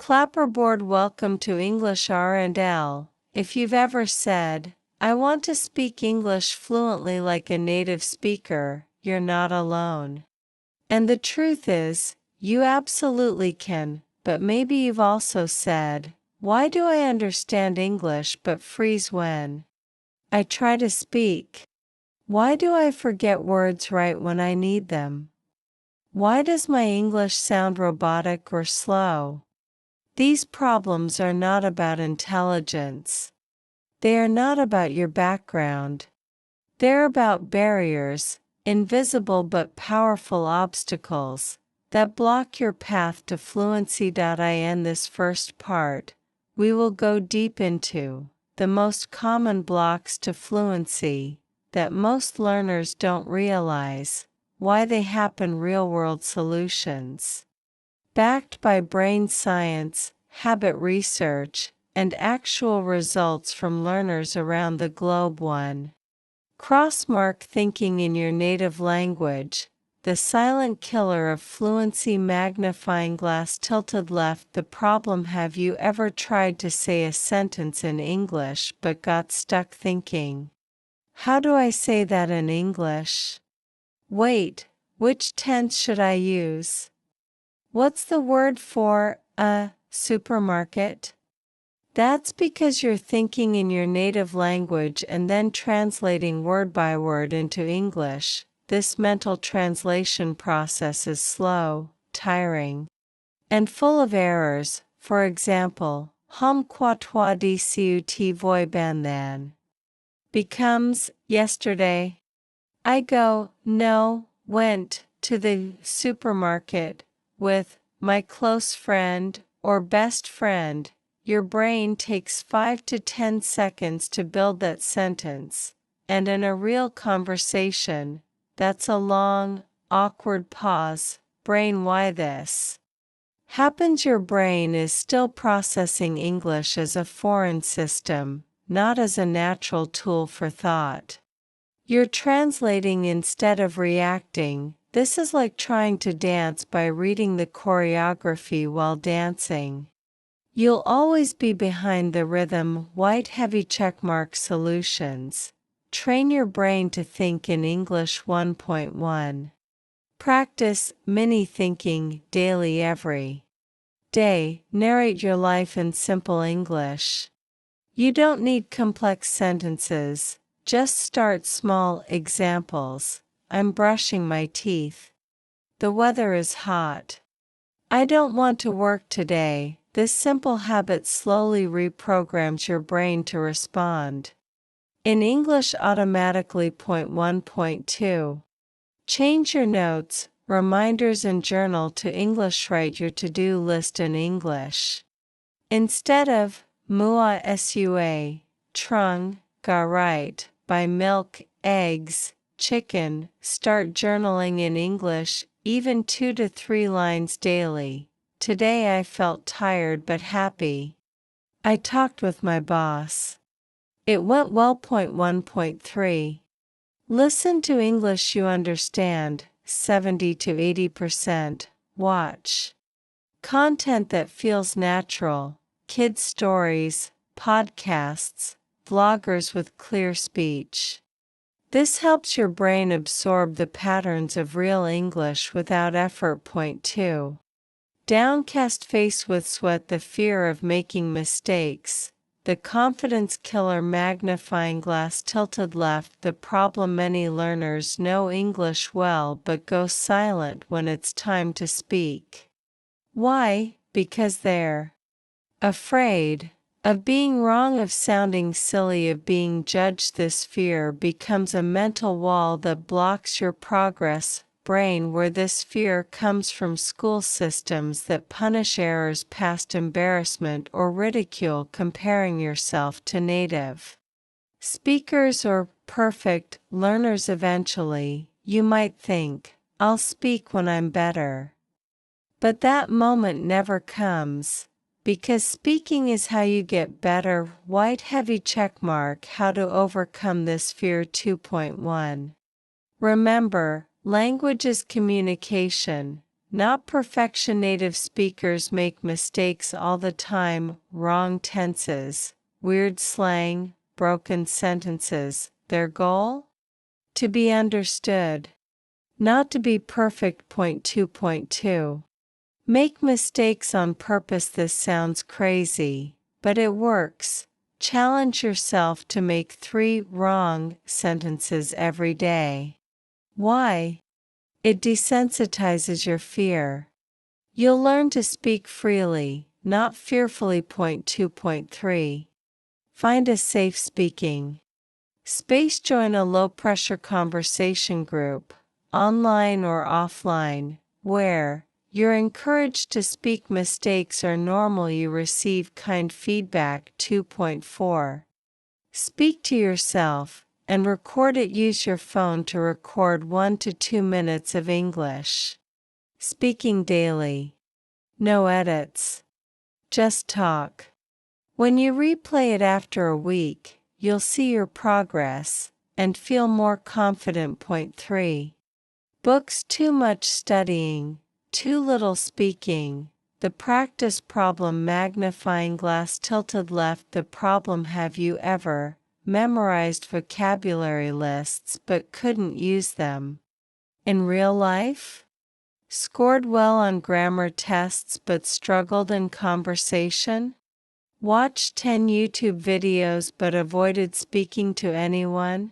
Clapperboard, welcome to English R&L. If you've ever said, I want to speak English fluently like a native speaker, you're not alone. And the truth is, you absolutely can, but maybe you've also said, why do I understand English but freeze when I try to speak? Why do I forget words right when I need them? Why does my English sound robotic or slow? These problems are not about intelligence. They are not about your background. They're about barriers, invisible but powerful obstacles, that block your path to fluency. In this first part, we will go deep into the most common blocks to fluency that most learners don't realize, why they happen, real-world solutions backed by brain science, habit research, and actual results from learners around the globe. 1. Crossmark thinking in your native language, the silent killer of fluency. Magnifying glass tilted left. The problem: have you ever tried to say a sentence in English but got stuck thinking, how do I say that in English? Wait, which tense should I use? What's the word for a supermarket? That's because you're thinking in your native language and then translating word by word into English. This mental translation process is slow, tiring, and full of errors. For example, hum quoi toi discut voi ban than becomes yesterday. I went to the supermarket with my close friend or best friend. Your brain takes 5 to 10 seconds to build that sentence, and in a real conversation, that's a long, awkward pause. Brain, why this happens? Your brain is still processing English as a foreign system, not as a natural tool for thought. You're translating instead of reacting. This is like trying to dance by reading the choreography while dancing. You'll always be behind the rhythm. White heavy checkmark solutions. Train your brain to think in English. 1.1. Practice mini thinking daily. Every day, narrate your life in simple English. You don't need complex sentences. Just start small. Examples. I'm brushing my teeth. The weather is hot. I don't want to work today. This simple habit slowly reprograms your brain to respond in English automatically. 1.2. Change your notes, reminders, and journal to English. Write your to-do list in English. Instead of mua sua, trung, ga right, buy milk, eggs, chicken, start journaling in English, even 2 to 3 lines daily. Today I felt tired but happy. I talked with my boss. It went well. 1.3. Listen to English you understand, 70 to 80%. Watch content that feels natural, kids' stories, podcasts, vloggers with clear speech. This helps your brain absorb the patterns of real English without effort. 2. Downcast face with sweat, the fear of making mistakes, the confidence killer. Magnifying glass tilted left. The problem: many learners know English well but go silent when it's time to speak. Why? Because they're afraid of being wrong, of sounding silly, of being judged. This fear becomes a mental wall that blocks your progress. Brain, where this fear comes from: school systems that punish errors, past embarrassment or ridicule, comparing yourself to native speakers or perfect learners. Eventually, you might think, I'll speak when I'm better. But that moment never comes. Because speaking is how you get better. White heavy checkmark. How to overcome this fear. 2.1. Remember, language is communication, not perfection. Native speakers make mistakes all the time, wrong tenses, weird slang, broken sentences. Their goal? To be understood. Not to be perfect. Point 2.2. Make mistakes on purpose. This sounds crazy, but it works. Challenge yourself to make 3 wrong sentences every day. Why? It desensitizes your fear. You'll learn to speak freely, not fearfully. Point 2.3. Find a safe speaking space. Join a low-pressure conversation group, online or offline, where you're encouraged to speak. Mistakes are normal. You receive kind feedback. 2.4. Speak to yourself and record it. Use your phone to record 1 to 2 minutes of English speaking daily. No edits. Just talk. When you replay it after a week, you'll see your progress and feel more confident. Point 3. Books. Too much studying, too little speaking. The practice problem. Magnifying glass tilted left. The problem. Have you ever memorized vocabulary lists but couldn't use them in real life? Scored well on grammar tests but struggled in conversation? Watched 10 YouTube videos but avoided speaking to anyone?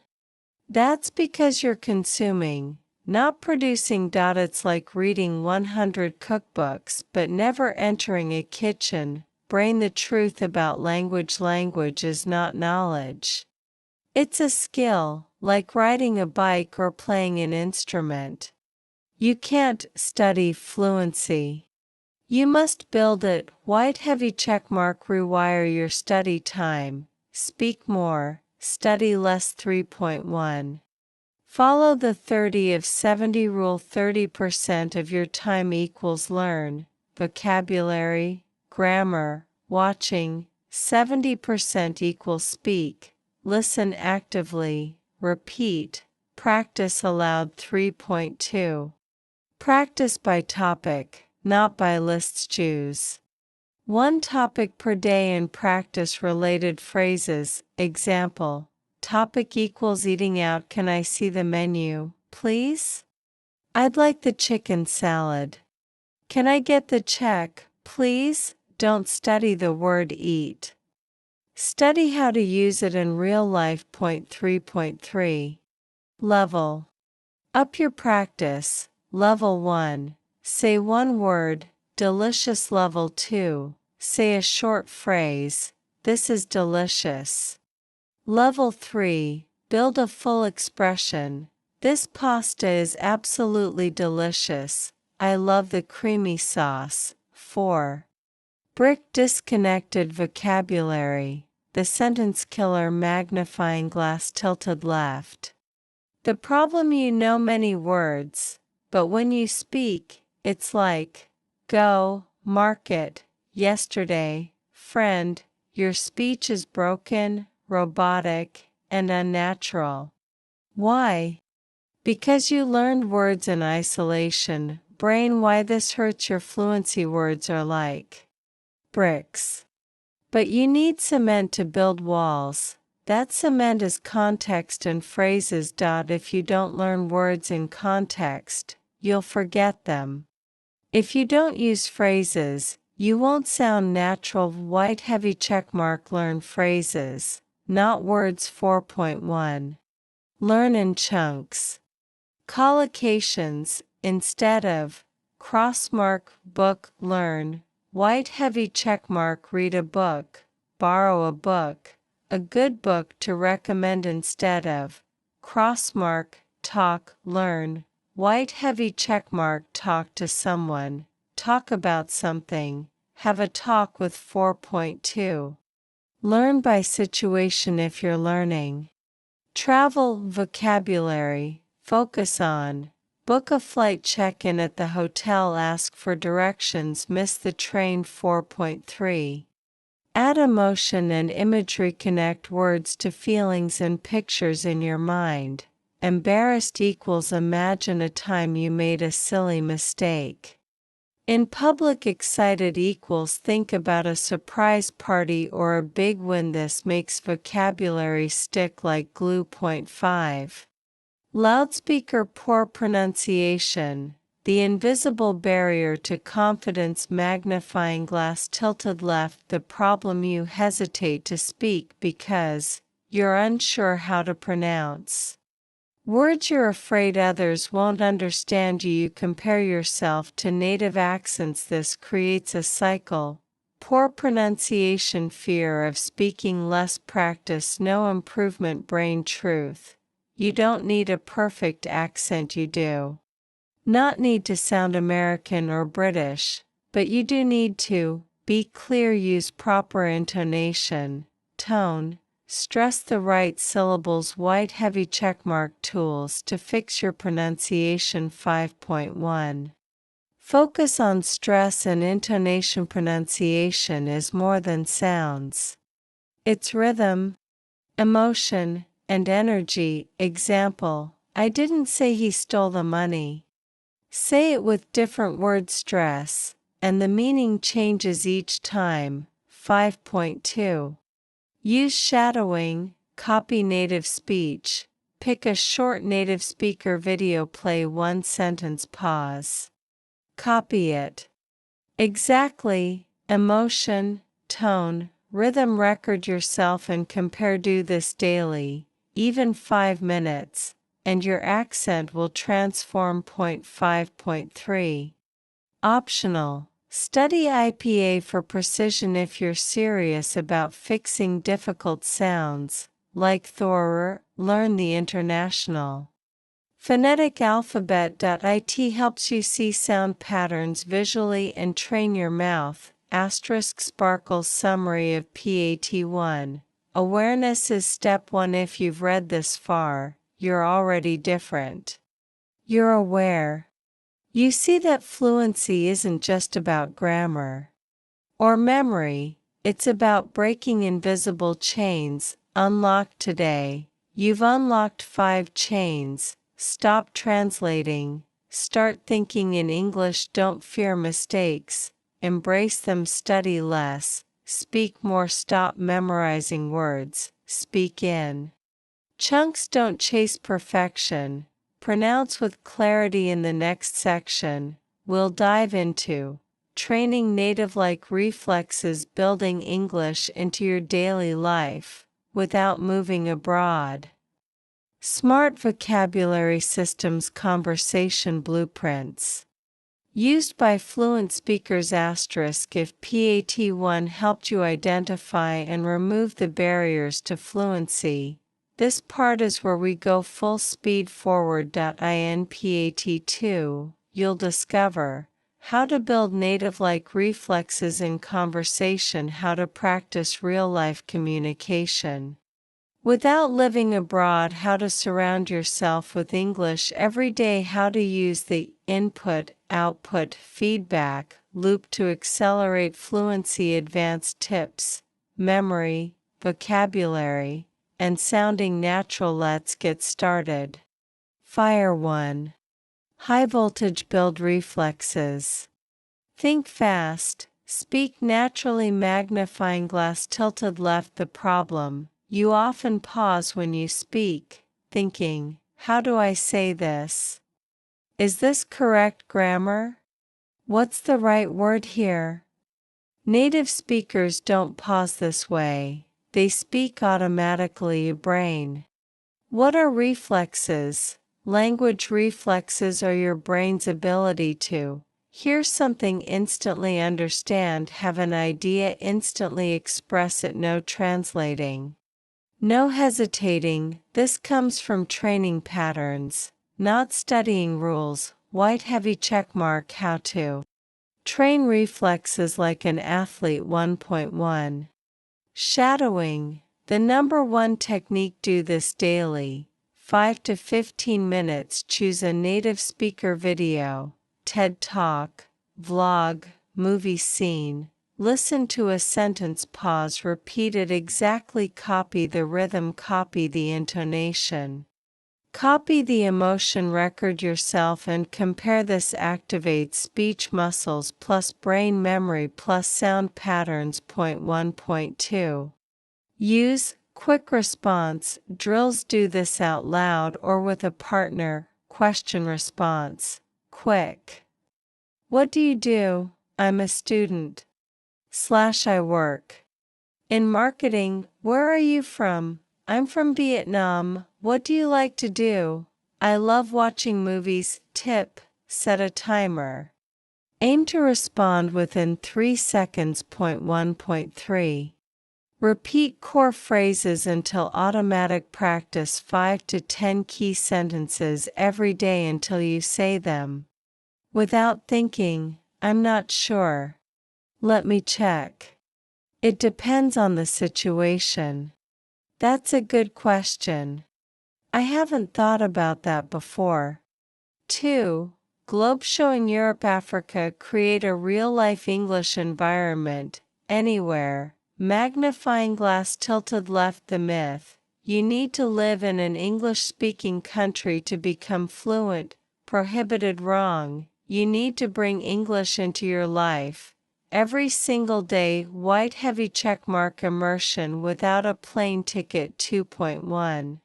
That's because you're consuming, not producing. It's like reading 100 cookbooks but never entering a kitchen. Brain. The truth about language. Language is not knowledge. It's a skill, like riding a bike or playing an instrument. You can't study fluency. You must build it. White heavy checkmark. Rewire your study time. Speak more, study less. 3.1. Follow the 30 of 70 rule. 30% of your time equals learn vocabulary, grammar, watching. 70% equals speak, listen actively, repeat, practice aloud. 3.2. Practice by topic, not by lists. Choose 1 topic per day and practice related phrases. Example: topic equals eating out. Can I see the menu, please? I'd like the chicken salad. Can I get the check, please? Don't study the word eat. Study how to use it in real life. Point 3.3. Level up your practice. Level 1. Say 1 word, delicious. Level 2. Say a short phrase, this is delicious. Level 3. Build a full expression, this pasta is absolutely delicious. I love the creamy sauce. 4. Brick. Disconnected vocabulary, the sentence killer. Magnifying glass tilted left. The problem: you know many words, but when you speak, it's like go, market, yesterday, friend. Your speech is broken, robotic, and unnatural. Why? Because you learned words in isolation. Brain. Why this hurts your fluency. Words are like bricks. But you need cement to build walls. That cement is context and phrases. If you don't learn words in context, you'll forget them. If you don't use phrases, you won't sound natural. White heavy checkmark. Learn phrases, not words. 4.1. Learn in chunks. Collocations, instead of crossmark. Book. Learn. White heavy checkmark. Read a book, borrow a book, a good book to recommend. Instead of crossmark. Talk. Learn. White heavy checkmark. Talk to someone, talk about something, have a talk with. 4.2. Learn by situation. If you're learning travel vocabulary, focus on. Book a flight. Check in at the hotel. Ask for directions. Miss the train. 4.3. Add emotion and imagery. Connect words to feelings and pictures in your mind. Embarrassed equals imagine a time you made a silly mistake. In public, excited equals think about a surprise party or a big win. This makes vocabulary stick like glue. Point 5. Loudspeaker, poor pronunciation. The invisible barrier to confidence. Magnifying glass tilted left. The problem: you hesitate to speak because you're unsure how to pronounce words. You're afraid others won't understand you. You compare yourself to native accents. This creates a cycle. Poor pronunciation, fear of speaking less, practice, no improvement. Brain truth. You don't need a perfect accent. You do not need to sound American or British, but you do need to be clear, use proper intonation, tone, stress the right syllables. White heavy checkmark tools to fix your pronunciation. 5.1. Focus on stress and intonation. Pronunciation is more than sounds. It's rhythm, emotion, and energy. Example: I didn't say he stole the money. Say it with different word stress, and the meaning changes each time. 5.2. Use shadowing, copy native speech. Pick a short native speaker video, play one sentence, pause. Copy it. Exactly, emotion, tone, rhythm. Record yourself and compare. Do this daily, even 5 minutes, and your accent will transform. 5.3. Optional. Study IPA for precision. If you're serious about fixing difficult sounds, like Thorer, learn the International Phonetic Alphabet.it helps you see sound patterns visually and train your mouth. Sparkle's summary of PAT1. Awareness is step 1. If you've read this far, you're already different. You're aware. You see that fluency isn't just about grammar or memory, it's about breaking invisible chains. Unlock today. You've unlocked 5 chains. Stop translating. Start thinking in English. Don't fear mistakes. Embrace them. Study less. Speak more. Stop memorizing words. Speak in chunks. Don't chase perfection. Pronounce with clarity. In the next section, we'll dive into training native-like reflexes, building English into your daily life without moving abroad. Smart vocabulary systems, conversation blueprints. Used by fluent speakers. If PAT1 helped you identify and remove the barriers to fluency, this part is where we go full speed forward. In PAT2, you'll discover how to build native-like reflexes in conversation, how to practice real-life communication without living abroad, how to surround yourself with English every day, how to use the input-output feedback loop to accelerate fluency, advanced tips, memory, vocabulary, and sounding natural. Let's get started. Fire 1. High voltage, build reflexes. Think fast, speak naturally. Magnifying glass tilted left. The problem: you often pause when you speak, thinking, how do I say this? Is this correct grammar? What's the right word here? Native speakers don't pause this way. They speak automatically. Your brain. What are reflexes? Language reflexes are your brain's ability to hear something, instantly understand, have an idea, instantly express it. No translating. No hesitating. This comes from training patterns, not studying rules. White heavy checkmark. How to train reflexes like an athlete. 1.1. Shadowing. The number 1 technique. Do this daily. 5 to 15 minutes. Choose a native speaker video, TED Talk, vlog, movie scene. Listen to a sentence, pause, repeat it exactly, copy the rhythm, copy the intonation. Copy the emotion record yourself and compare. This activates speech muscles plus brain memory plus sound patterns. Point 1.2. Use quick response drills. Do this out loud or with a partner. Question response. Quick. What do you do? I'm a student. I work. In marketing, where are you from? I'm from Vietnam. What do you like to do? I love watching movies. Tip: set a timer. Aim to respond within 3 seconds. Point 1.3. Repeat core phrases until automatic. Practice 5 to 10 key sentences every day until you say them without thinking. I'm not sure. Let me check. It depends on the situation. That's a good question. I haven't thought about that before. 2. Globe showing Europe, Africa. Create a real-life English environment, anywhere. Magnifying glass tilted left. The myth: you need to live in an English-speaking country to become fluent, prohibited. Wrong. You need to bring English into your life every single day. White heavy checkmark. Immersion without a plane ticket. 2.1.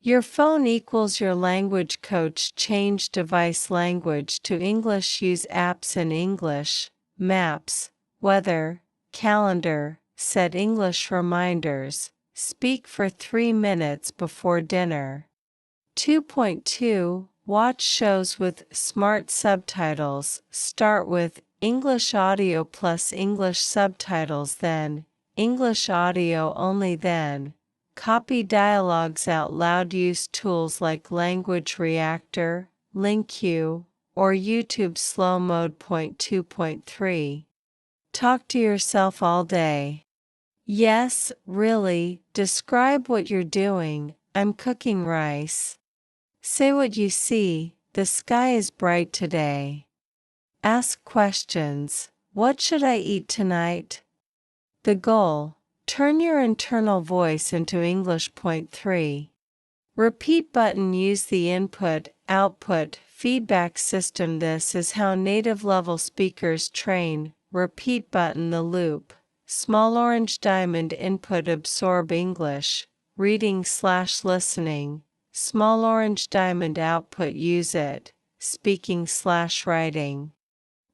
Your phone equals your language coach. Change device language to English. Use apps in English, maps, weather, calendar. Set English reminders. Speak for 3 minutes before dinner. 2.2. Watch shows with smart subtitles. Start with English audio plus English subtitles, then English audio only, then copy dialogues out loud. Use tools like Language Reactor, LingQ, or YouTube Slow Mode. Point 2.3. Talk to yourself all day. Yes, really. Describe what you're doing. I'm cooking rice. Say what you see. The sky is bright today. Ask questions. What should I eat tonight? The goal: turn your internal voice into English. Point 3. Repeat button. Use the input-output feedback system. This is how native level speakers train. Repeat button. The loop. Small orange diamond. Input: absorb English, reading/listening. Small orange diamond. Output: use it, speaking/writing.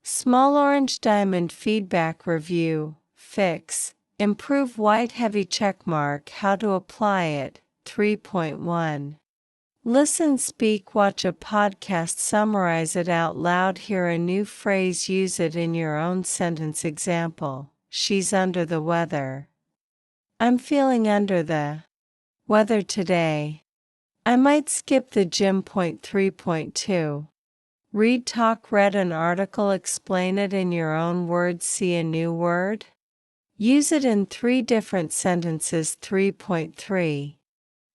Small orange diamond. Feedback: review, fix, improve. White heavy checkmark. How to apply it. 3.1. Listen, speak, watch a podcast, summarize it out loud. Hear a new phrase, use it in your own sentence. Example: she's under the weather. I'm feeling under the weather today. I might skip the gym. Point 3.2. Read, talk, read an article, explain it in your own words. See a new word? Use it in 3 different sentences. 3.3.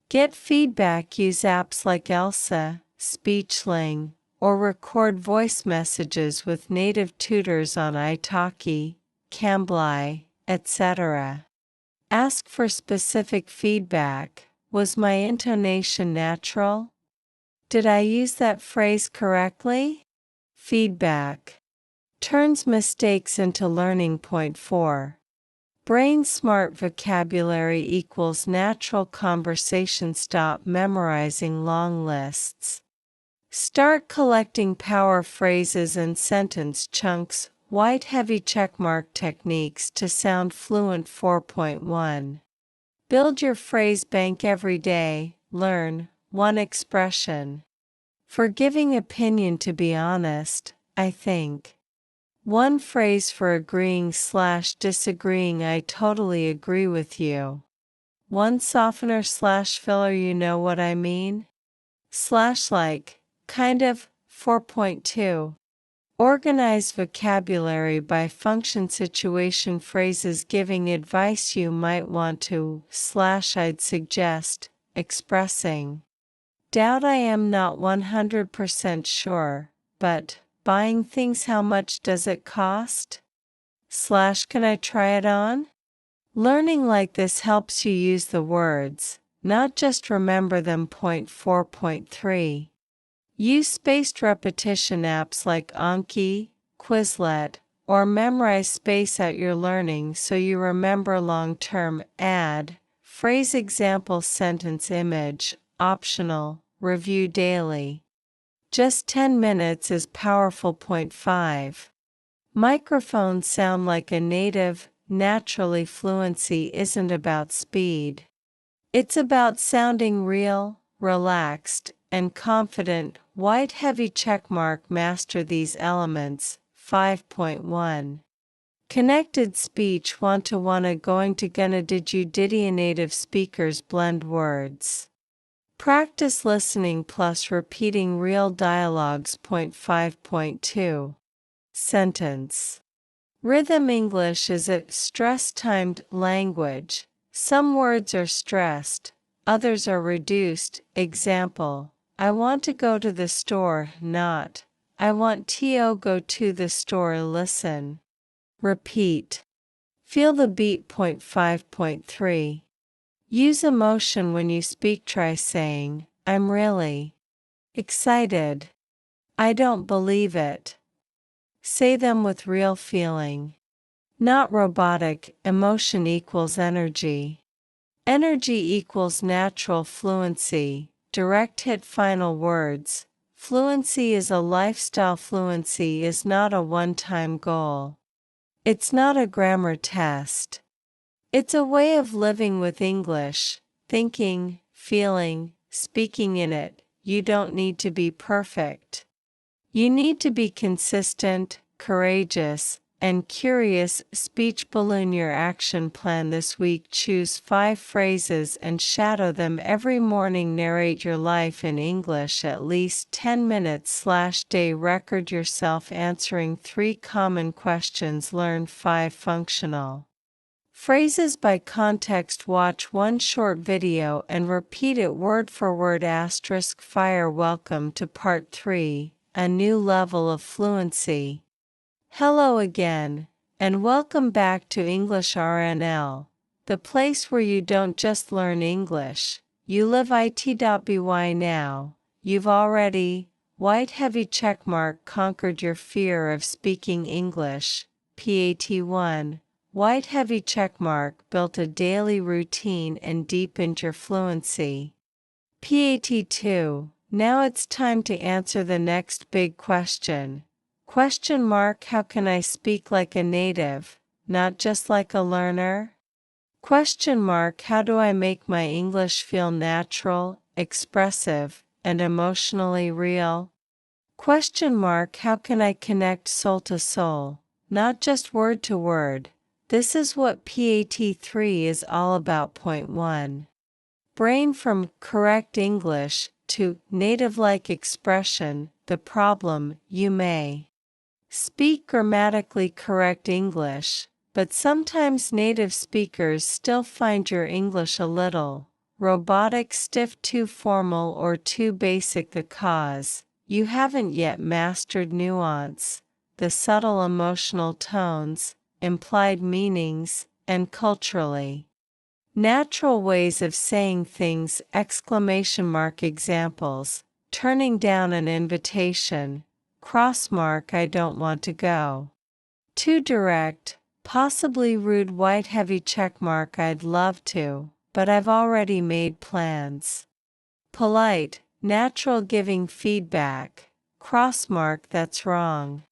Get feedback. Use apps like Elsa, Speechling, or record voice messages with native tutors on italki, Cambly, etc. Ask for specific feedback. Was my intonation natural? Did I use that phrase correctly? Feedback turns mistakes into learning. Point 4. Brain smart. Vocabulary equals natural conversation. Stop memorizing long lists. Start collecting power phrases and sentence chunks. White heavy checkmark. Techniques to sound fluent. 4.1. Build your phrase bank every day. Learn one expression. For giving opinion. To be honest, I think. One phrase for agreeing/disagreeing. I totally agree with you. One softener/filler. You know what I mean? /like, kind of. 4.2. Organize vocabulary by function, situation, phrases. Giving advice. You might want to /I'd suggest, expressing doubt. I am not 100% sure, but buying things. How much does it cost? Can I try it on? Learning like this helps you use the words not just remember them. Point 4.3. Use spaced repetition apps like Anki, Quizlet, or memorize space out your learning so you remember long term. Add phrase example sentence image, optional, review daily. Just 10 minutes is powerful. Point 5. Microphones sound like a native. Naturally, fluency isn't about speed. It's about sounding real, relaxed, and confident. White heavy checkmark. Master these elements. 5.1. Connected speech. Want to wanna, going to, gonna, did you, diddy. Native speakers blend words. Practice listening plus repeating real dialogues. Point 5.2. Sentence rhythm. English is a stress-timed language. Some words are stressed, others are reduced. Example: I want to go to the store, not I want to go to the store. Listen. Repeat. Feel the beat. Point 5.3. Use emotion when you speak. Try saying, I'm really excited. I don't believe it. Say them with real feeling. Not robotic. Emotion equals energy. Energy equals natural. Fluency. Direct hit. Final words. Fluency is a lifestyle. Fluency is not a one-time goal. It's not a grammar test. It's a way of living with English, thinking, feeling, speaking in it. You don't need to be perfect. You need to be consistent, courageous, and curious. Speech balloon. Your action plan this week: choose 5 phrases and shadow them every morning. Narrate your life in English at least 10 minutes/day. Record yourself answering 3 common questions. Learn 5 functional phrases by context. Watch 1 short video and repeat it word for word. Fire. Welcome to part 3, a new level of fluency. Hello again, and welcome back to English R&L, the place where you don't just learn English, you live it. Now, you've already, white heavy checkmark, conquered your fear of speaking English. PAT1, white heavy checkmark, built a daily routine and deepened your fluency. PAT2, now it's time to answer the next big question. How can I speak like a native, not just like a learner? How do I make my English feel natural, expressive, and emotionally real? How can I connect soul to soul, not just word to word? This is what PAT3 is all about. Point 1. Brain from correct English to native-like expression. The problem: you may speak grammatically correct English, but sometimes native speakers still find your English a little robotic, stiff, too formal, or too basic. The cause: you haven't yet mastered nuance, the subtle emotional tones, implied meanings, and culturally natural ways of saying things. Examples: turning down an invitation. I don't want to go. Too direct, possibly rude. White heavy checkmark. I'd love to, but I've already made plans. Polite, natural, giving feedback. That's wrong.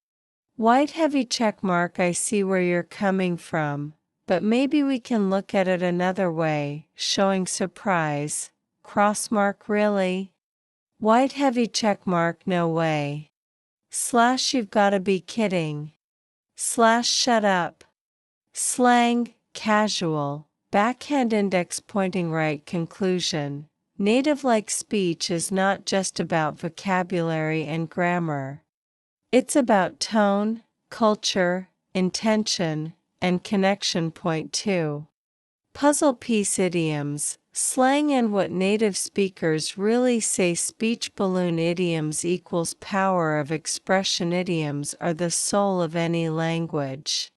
White heavy checkmark. I see where you're coming from, but maybe we can look at it another way. Showing surprise. Really? White heavy checkmark. No way. You've gotta be kidding. Shut up. Slang, casual, backhand, index pointing right. Conclusion: native-like speech is not just about vocabulary and grammar. It's about tone, culture, intention, and connection. Point 2. Puzzle piece: idioms, slang, and what native speakers really say. Speech balloon. Idioms equals power of expression. Idioms are the soul of any language.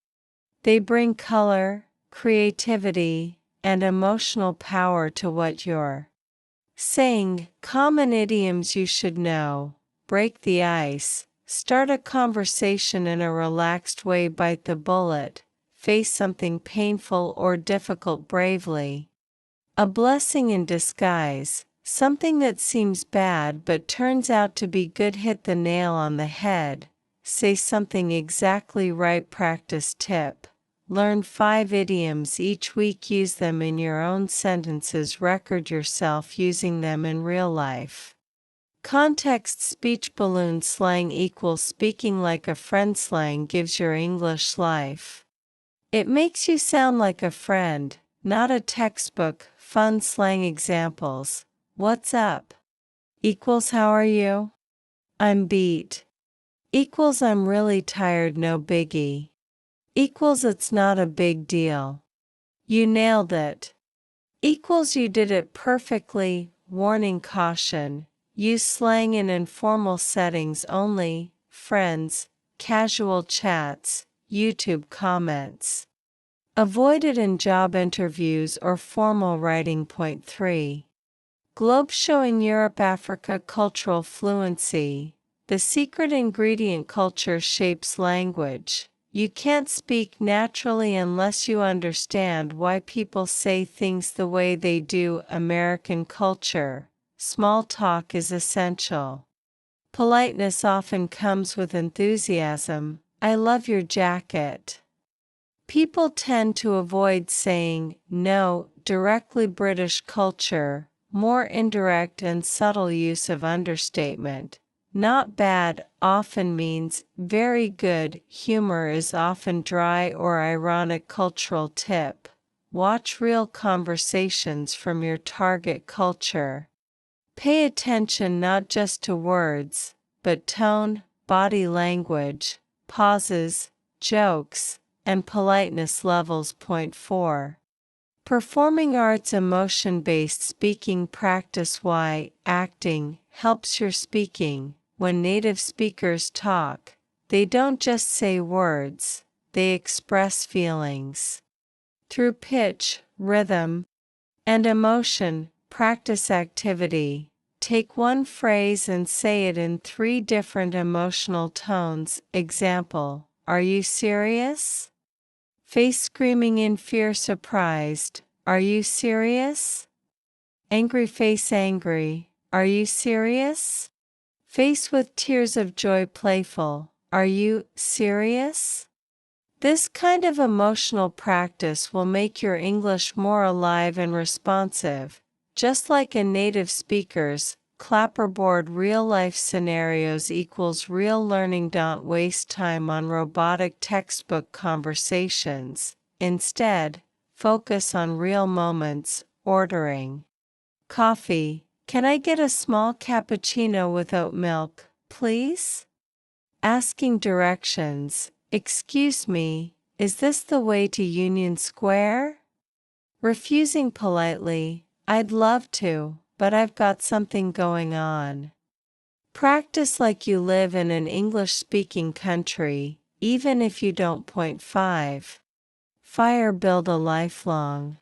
They bring color, creativity, and emotional power to what you're saying. Common idioms you should know: break the ice, start a conversation in a relaxed way, bite the bullet, face something painful or difficult bravely. A blessing in disguise, something that seems bad but turns out to be good, hit the nail on the head, say something exactly right. Practice tip: learn 5 idioms each week, use them in your own sentences, record yourself using them in real life. Context: speech balloon slang equals speaking like a friend. Slang gives your English life. It makes you sound like a friend, not a textbook. Fun slang examples: what's up? Equals how are you? I'm beat. Equals I'm really tired, no biggie. Equals it's not a big deal. You nailed it. Equals you did it perfectly. Warning: caution. Use slang in informal settings only, friends, casual chats, YouTube comments. Avoid it in job interviews or formal writing. Point 3. Globe showing Europe Africa cultural fluency. The secret ingredient: culture shapes language. You can't speak naturally unless you understand why people say things the way they do. American culture. Small talk is essential. Politeness often comes with enthusiasm. I love your jacket. People tend to avoid saying no directly. British culture. More indirect and subtle use of understatement. Not bad often means very good. Humor is often dry or ironic. Cultural tip: watch real conversations from your target culture. Pay attention not just to words, but tone, body language, pauses, jokes, and politeness levels. Point 4. Performing arts: emotion-based speaking practice. Why acting helps your speaking. When native speakers talk, they don't just say words, they express feelings. Through pitch, rhythm, and emotion. Practice activity: take one phrase and say it in 3 different emotional tones. Example: are you serious? Face screaming in fear, surprised. Are you serious? Angry face, angry. Are you serious? Face with tears of joy, playful. Are you serious? This kind of emotional practice will make your English more alive and responsive, just like a native speaker's. Clapperboard: real-life scenarios equals real learning. Don't waste time on robotic textbook conversations. Instead, focus on real moments. Ordering coffee: can I get a small cappuccino with oat milk, please? Asking directions: excuse me, is this the way to Union Square? Refusing politely: I'd love to, but I've got something going on. Practice like you live in an English-speaking country, even if you don't. Point 5. Fire: build a lifelong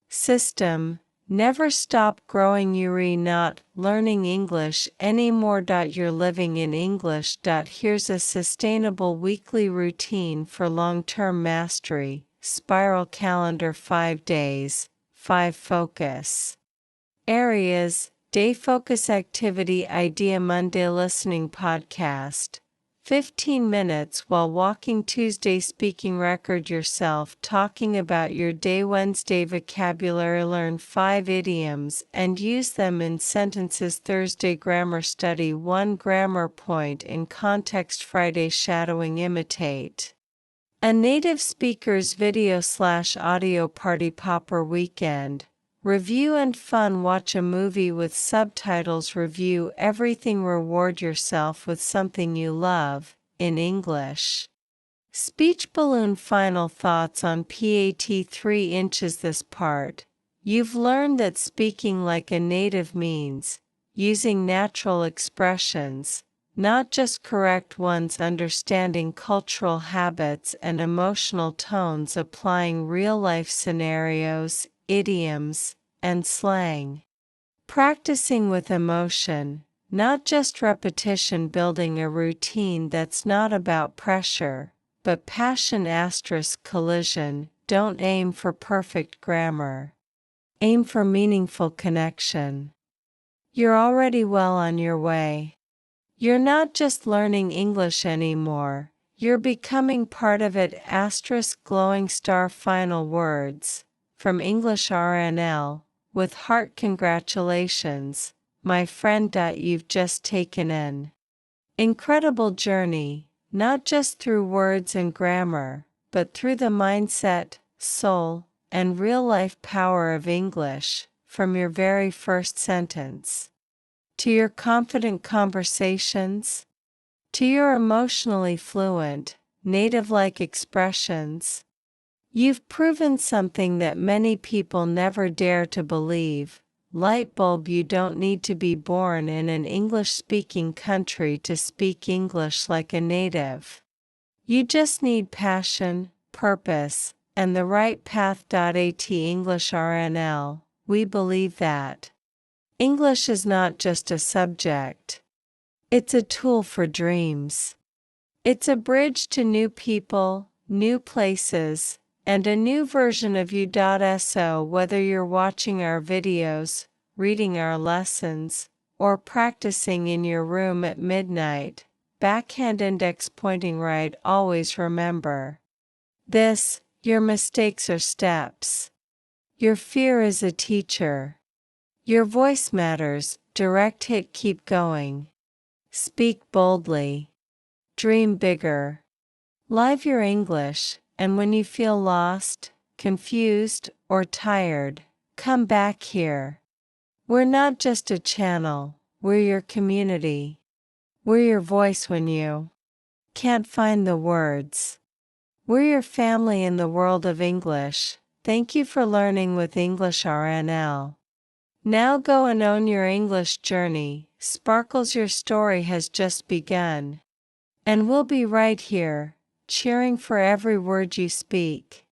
system. Never stop growing. You're not learning English anymore. You're living in English. Here's a sustainable weekly routine for long-term mastery. Spiral calendar: 5 days, 5 focus areas. Day focus activity idea: Monday listening podcast, 15 minutes while walking. Tuesday speaking, record yourself talking about your day. Wednesday vocabulary: learn 5 idioms and use them in sentences. Thursday grammar study, 1 grammar point in context. Friday shadowing, imitate a native speaker's video/audio. Party popper weekend: review and fun. Watch a movie with subtitles. Review everything. Reward yourself with something you love, in English. Speech balloon: final thoughts on PAT 3 inches. This part, you've learned that speaking like a native means using natural expressions, not just correct ones. Understanding cultural habits and emotional tones. Applying real-life scenarios, idioms, and slang. Practicing with emotion, not just repetition, building a routine that's not about pressure, but passion. Collision. Don't aim for perfect grammar. Aim for meaningful connection. You're already well on your way. You're not just learning English anymore, you're becoming part of it. Glowing star. Final words from English R&L, with heart. Congratulations, my friend. You've just taken an incredible journey, not just through words and grammar, but through the mindset, soul, and real-life power of English, from your very first sentence to your confident conversations, to your emotionally fluent, native-like expressions. You've proven something that many people never dare to believe. Light bulb. You don't need to be born in an English-speaking country to speak English like a native. You just need passion, purpose, and the right path. English R&L, we believe that English is not just a subject. It's a tool for dreams. It's a bridge to new people, new places, and a new version of you. So whether you're watching our videos, reading our lessons, or practicing in your room at midnight, backhand index pointing right, always remember this: your mistakes are steps. Your fear is a teacher. Your voice matters. Direct hit. Keep going. Speak boldly. Dream bigger. Live your English, and when you feel lost, confused, or tired, come back here. We're not just a channel, we're your community. We're your voice when you can't find the words. We're your family in the world of English. Thank you for learning with English R&L. Now go and own your English journey. Sparkles, your story has just begun. And we'll be right here, cheering for every word you speak.